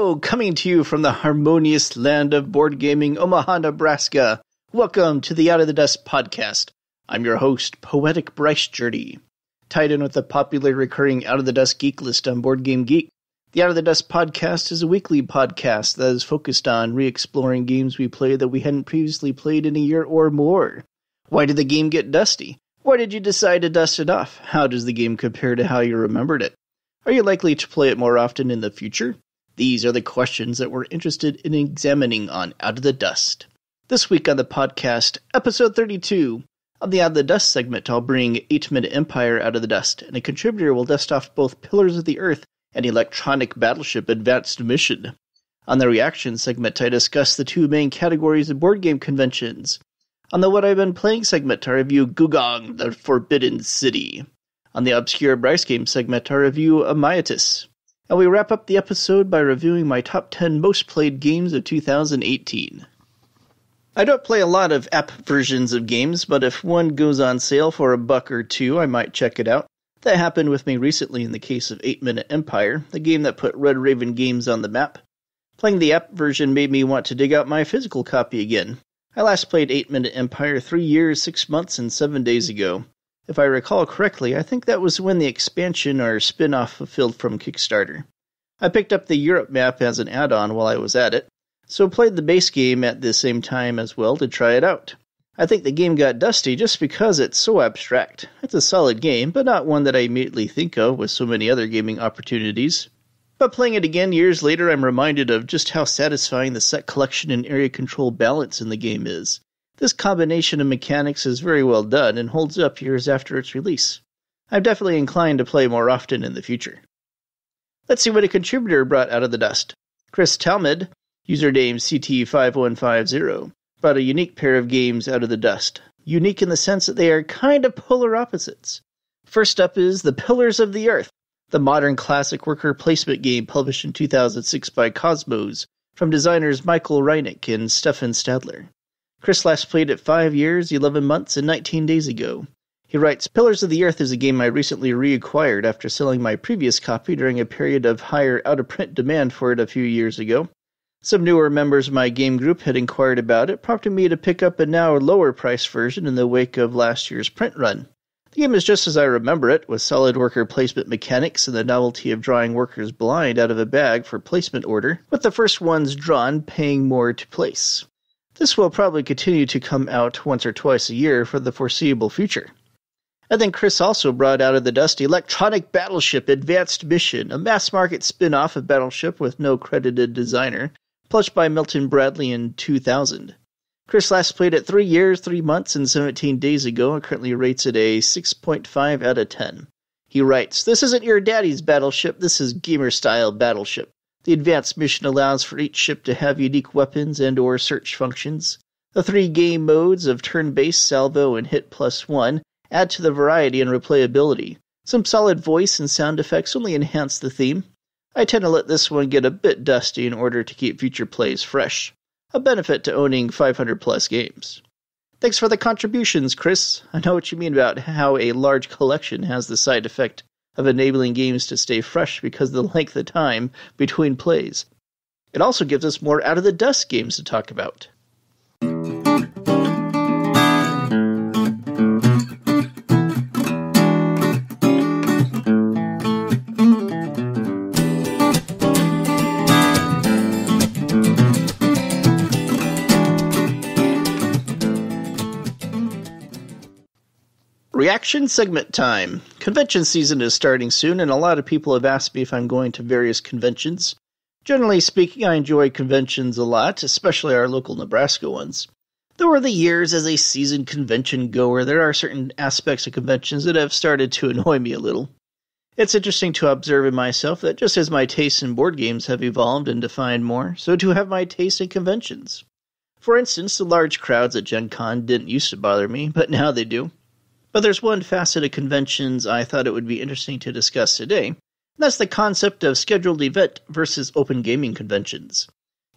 Hello, coming to you from the harmonious land of board gaming, Omaha, Nebraska. Welcome to the Out of the Dust podcast. I'm your host, Poetic Bryce Journey. Tied in with the popular recurring Out of the Dust geek list on Board Game Geek, the Out of the Dust podcast is a weekly podcast that is focused on re-exploring games we played that we hadn't previously played in a year or more. Why did the game get dusty? Why did you decide to dust it off? How does the game compare to how you remembered it? Are you likely to play it more often in the future? These are the questions that we're interested in examining on Out of the Dust. This week on the podcast, episode 32 of the Out of the Dust segment, I'll bring 8-Minute Empire out of the dust, and a contributor will dust off both Pillars of the Earth and Electronic Battleship Advanced Mission. On the reaction segment, I discuss the two main categories of board game conventions. On the What I've Been Playing segment, I review Gugong, the Forbidden City. On the Obscure Bryce Game segment, I review Amyitis. And we wrap up the episode by reviewing my top 10 most played games of 2018. I don't play a lot of app versions of games, but if one goes on sale for $1 or $2, I might check it out. That happened with me recently in the case of 8-Minute Empire, the game that put Red Raven Games on the map. Playing the app version made me want to dig out my physical copy again. I last played 8-Minute Empire 3 years, 6 months, and 7 days ago. If I recall correctly, I think that was when the expansion or spin-off fulfilled from Kickstarter. I picked up the Europe map as an add-on while I was at it, so played the base game at the same time as well to try it out. I think the game got dusty just because it's so abstract. It's a solid game, but not one that I immediately think of with so many other gaming opportunities. But playing it again years later, I'm reminded of just how satisfying the set collection and area control balance in the game is. This combination of mechanics is very well done and holds up years after its release. I'm definitely inclined to play more often in the future. Let's see what a contributor brought out of the dust. Chris Talmud, username CT5150, brought a unique pair of games out of the dust. Unique in the sense that they are kind of polar opposites. First up is The Pillars of the Earth, the modern classic worker placement game published in 2006 by Cosmos, from designers Michael Reinick and Stefan Stadler. Chris last played it 5 years, 11 months, and 19 days ago. He writes, Pillars of the Earth is a game I recently reacquired after selling my previous copy during a period of higher out-of-print demand for it a few years ago. Some newer members of my game group had inquired about it, prompting me to pick up a now lower-priced version in the wake of last year's print run. The game is just as I remember it, with solid worker placement mechanics and the novelty of drawing workers blind out of a bag for placement order, with the first ones drawn paying more to place. This will probably continue to come out once or twice a year for the foreseeable future. And then Chris also brought out of the dust Electronic Battleship Advanced Mission, a mass-market spin-off of Battleship with no credited designer, published by Milton Bradley in 2000. Chris last played it 3 years, 3 months, and 17 days ago, and currently rates it a 6.5 out of 10. He writes, This isn't your daddy's Battleship, this is gamer-style Battleship. The advanced mission allows for each ship to have unique weapons and or search functions. The 3 game modes of turn-based, salvo, and hit +1 add to the variety and replayability. Some solid voice and sound effects only enhance the theme. I tend to let this one get a bit dusty in order to keep future plays fresh. A benefit to owning 500+ games. Thanks for the contributions, Chris. I know what you mean about how a large collection has the side effect of enabling games to stay fresh because of the length of time between plays. It also gives us more out-of-the-dust games to talk about. Reaction segment time. Convention season is starting soon, and a lot of people have asked me if I'm going to various conventions. Generally speaking, I enjoy conventions a lot, especially our local Nebraska ones. Though over the years, as a seasoned convention goer, there are certain aspects of conventions that have started to annoy me a little. It's interesting to observe in myself that just as my tastes in board games have evolved and defined more, so too have my tastes in conventions. For instance, the large crowds at Gen Con didn't used to bother me, but now they do. But there's one facet of conventions I thought it would be interesting to discuss today, and that's the concept of scheduled event versus open gaming conventions.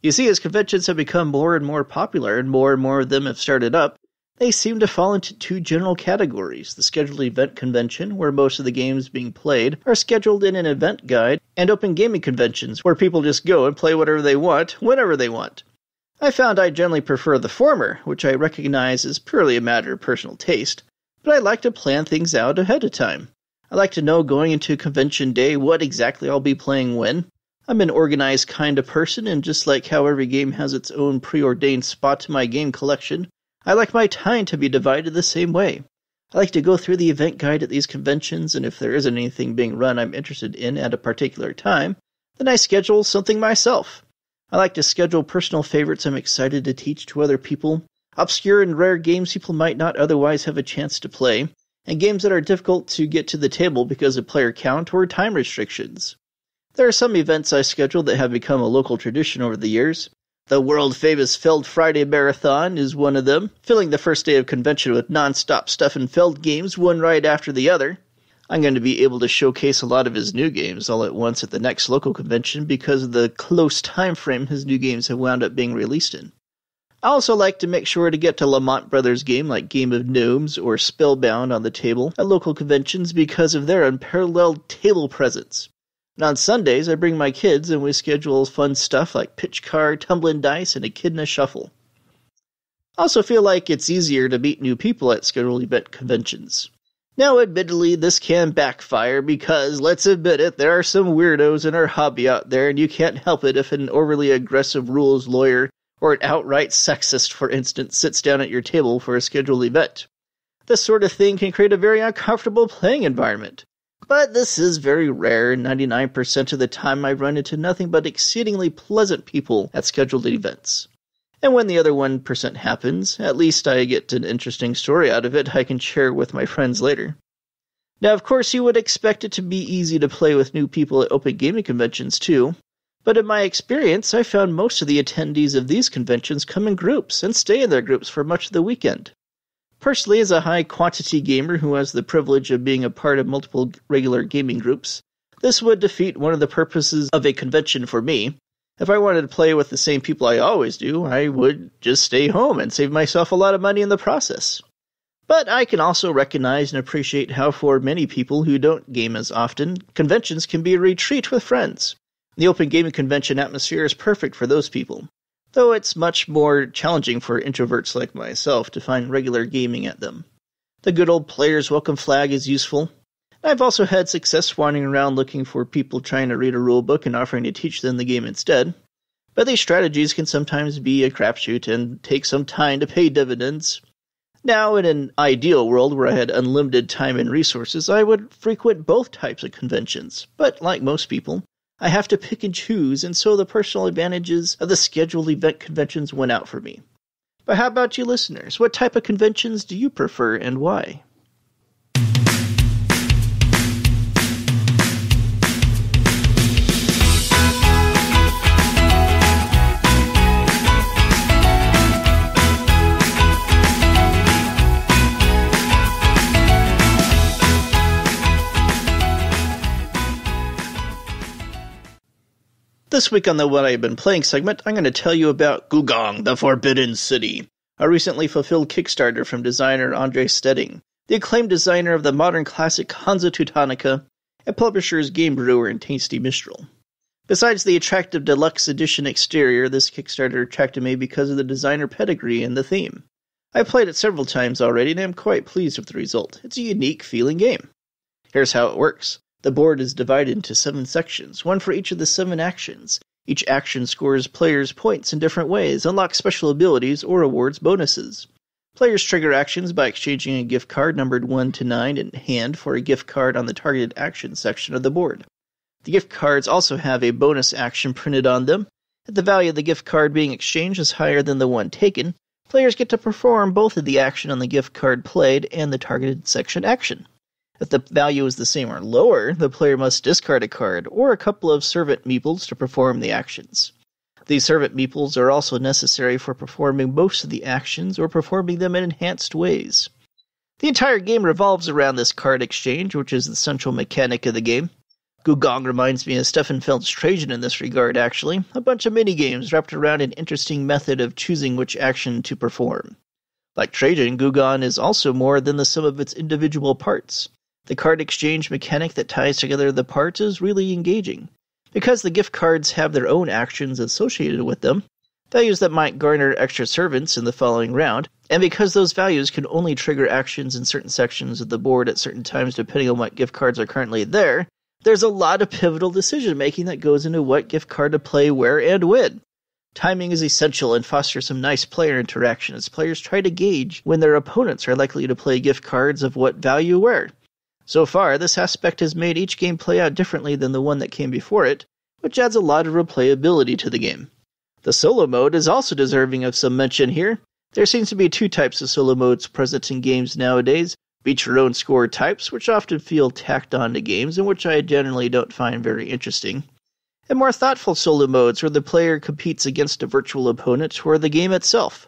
You see, as conventions have become more and more popular and more of them have started up, They seem to fall into two general categories: the scheduled event convention, where most of the games being played are scheduled in an event guide, and open gaming conventions, where people just go and play whatever they want, whenever they want. I found I generally prefer the former, which I recognize is purely a matter of personal taste, but I like to plan things out ahead of time. I like to know going into convention day what exactly I'll be playing when. I'm an organized kind of person, and just like how every game has its own preordained spot in my game collection, I like my time to be divided the same way. I like to go through the event guide at these conventions, and if there isn't anything being run I'm interested in at a particular time, then I schedule something myself. I like to schedule personal favorites I'm excited to teach to other people, obscure and rare games people might not otherwise have a chance to play, and games that are difficult to get to the table because of player count or time restrictions. There are some events I schedule that have become a local tradition over the years. The world-famous Feld Friday Marathon is one of them, filling the first day of convention with non-stop Stefan Feld games, one right after the other. I'm going to be able to showcase a lot of his new games all at once at the next local convention because of the close time frame his new games have wound up being released in. I also like to make sure to get to Lamont Brothers' game like Game of Gnomes or Spellbound on the table at local conventions because of their unparalleled table presence. And on Sundays, I bring my kids and we schedule fun stuff like pitch card, tumbling dice, and echidna shuffle. I also feel like it's easier to meet new people at scheduled event conventions. Now, admittedly, this can backfire because, let's admit it, there are some weirdos in our hobby out there, and you can't help it if an overly aggressive rules lawyer or an outright sexist, for instance, sits down at your table for a scheduled event. This sort of thing can create a very uncomfortable playing environment. But this is very rare, and 99% of the time I run into nothing but exceedingly pleasant people at scheduled events. And when the other 1% happens, at least I get an interesting story out of it I can share with my friends later. Now, of course, you would expect it to be easy to play with new people at open gaming conventions too, but in my experience, I found most of the attendees of these conventions come in groups and stay in their groups for much of the weekend. Personally, as a high-quantity gamer who has the privilege of being a part of multiple regular gaming groups, this would defeat one of the purposes of a convention for me. If I wanted to play with the same people I always do, I would just stay home and save myself a lot of money in the process. But I can also recognize and appreciate how for many people who don't game as often, conventions can be a retreat with friends. The open gaming convention atmosphere is perfect for those people, though it's much more challenging for introverts like myself to find regular gaming at them. The good old player's welcome flag is useful. I've also had success wandering around looking for people trying to read a rulebook and offering to teach them the game instead. But these strategies can sometimes be a crapshoot and take some time to pay dividends. Now, in an ideal world where I had unlimited time and resources, I would frequent both types of conventions. But like most people, I have to pick and choose, and so the personal advantages of the scheduled event conventions went out for me. But how about you listeners? What type of conventions do you prefer and why? This week on the What I've Been Playing segment, I'm going to tell you about Gugong, the Forbidden City, a recently fulfilled Kickstarter from designer Andre Stedding, the acclaimed designer of the modern classic Hansa Teutonica, and publishers Game Brewer and Tasty Mistral. Besides the attractive deluxe edition exterior, this Kickstarter attracted me because of the designer pedigree and the theme. I've played it several times already and I'm quite pleased with the result. It's a unique feeling game. Here's how it works. The board is divided into 7 sections, one for each of the 7 actions. Each action scores players' points in different ways, unlocks special abilities, or awards bonuses. Players trigger actions by exchanging a gift card numbered 1 to 9 in hand for a gift card on the targeted action section of the board. The gift cards also have a bonus action printed on them. If the value of the gift card being exchanged is higher than the one taken, players get to perform both of the action on the gift card played and the targeted section action. If the value is the same or lower, the player must discard a card or a couple of servant meeples to perform the actions. These servant meeples are also necessary for performing most of the actions or performing them in enhanced ways. The entire game revolves around this card exchange, which is the central mechanic of the game. Gugong reminds me of Stefan Feld's Trajan in this regard, actually, a bunch of minigames wrapped around an interesting method of choosing which action to perform. Like Trajan, Gugong is also more than the sum of its individual parts. The card exchange mechanic that ties together the parts is really engaging. Because the gift cards have their own actions associated with them, values that might garner extra servants in the following round, and because those values can only trigger actions in certain sections of the board at certain times depending on what gift cards are currently there, there's a lot of pivotal decision-making that goes into what gift card to play where and when. Timing is essential and fosters some nice player interaction as players try to gauge when their opponents are likely to play gift cards of what value where. So far, this aspect has made each game play out differently than the one that came before it, which adds a lot of replayability to the game. The solo mode is also deserving of some mention here. There seems to be two types of solo modes present in games nowadays: beat your own score types, which often feel tacked on to games and which I generally don't find very interesting, and more thoughtful solo modes where the player competes against a virtual opponent or the game itself.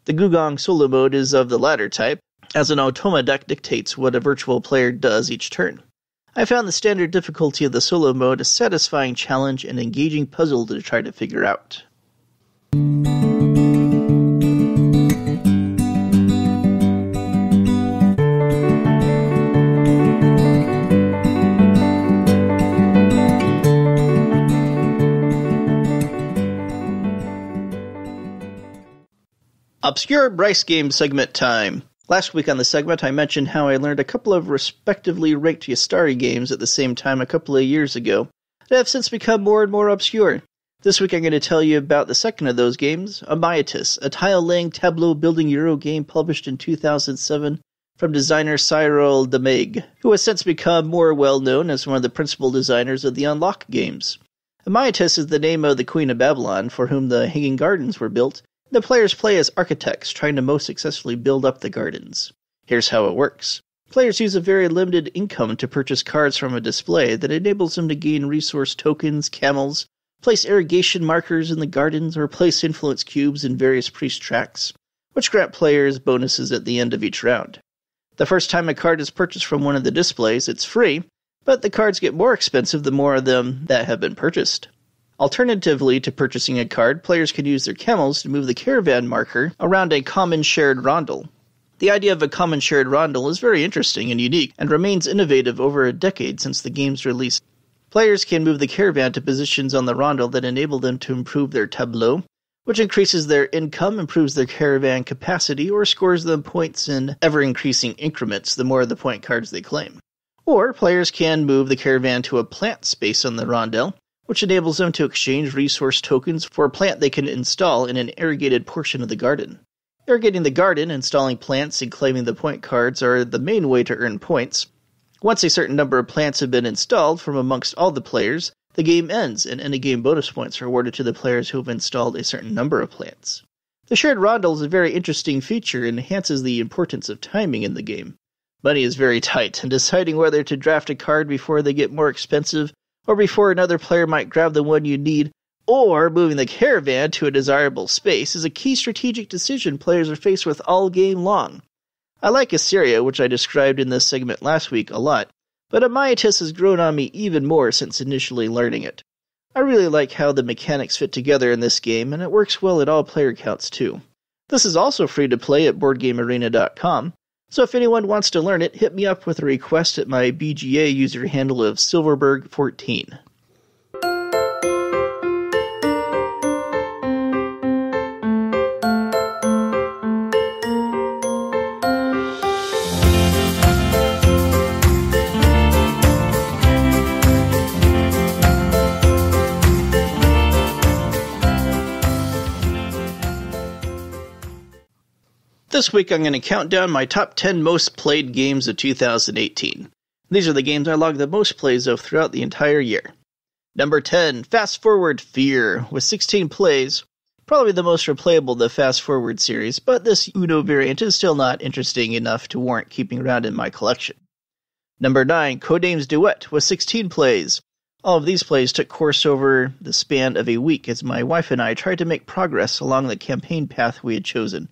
The Gugong solo mode is of the latter type, as an automa deck dictates what a virtual player does each turn. I found the standard difficulty of the solo mode a satisfying challenge and engaging puzzle to try to figure out. Obscure Bryce Game segment time. Last week on the segment, I mentioned how I learned a couple of respectively ranked Yastari games at the same time a couple of years ago that have since become more and more obscure. This week I'm going to tell you about the second of those games, Amyitis, a tile-laying tableau-building Euro game published in 2007 from designer Cyril Demeg, who has since become more well-known as one of the principal designers of the Unlock games. Amyitis is the name of the Queen of Babylon, for whom the Hanging Gardens were built. The players play as architects, trying to most successfully build up the gardens. Here's how it works. Players use a very limited income to purchase cards from a display that enables them to gain resource tokens, camels, place irrigation markers in the gardens, or place influence cubes in various priest tracks, which grant players bonuses at the end of each round. The first time a card is purchased from one of the displays, it's free, but the cards get more expensive the more of them that have been purchased. Alternatively to purchasing a card, players can use their camels to move the caravan marker around a common shared rondel. The idea of a common shared rondel is very interesting and unique, and remains innovative over a decade since the game's release. Players can move the caravan to positions on the rondel that enable them to improve their tableau, which increases their income, improves their caravan capacity, or scores them points in ever-increasing increments the more of the point cards they claim. Or players can move the caravan to a plant space on the rondel, which enables them to exchange resource tokens for a plant they can install in an irrigated portion of the garden. Irrigating the garden, installing plants, and claiming the point cards are the main way to earn points. Once a certain number of plants have been installed from amongst all the players, the game ends, and endgame bonus points are awarded to the players who have installed a certain number of plants. The shared rondel is a very interesting feature and enhances the importance of timing in the game. Money is very tight, and deciding whether to draft a card before they get more expensive or before another player might grab the one you need, or moving the caravan to a desirable space is a key strategic decision players are faced with all game long. I like Assyria, which I described in this segment last week, a lot, but Amyitis has grown on me even more since initially learning it. I really like how the mechanics fit together in this game, and it works well at all player counts too. This is also free to play at BoardGameArena.com, so if anyone wants to learn it, hit me up with a request at my BGA user handle of Silverberg14. This week I'm going to count down my top 10 most played games of 2018. These are the games I logged the most plays of throughout the entire year. Number 10, Fast Forward Fear, with 16 plays. Probably the most replayable of the Fast Forward series, but this Uno variant is still not interesting enough to warrant keeping around in my collection. Number 9, Codenames Duet, with 16 plays. All of these plays took course over the span of a week as my wife and I tried to make progress along the campaign path we had chosen,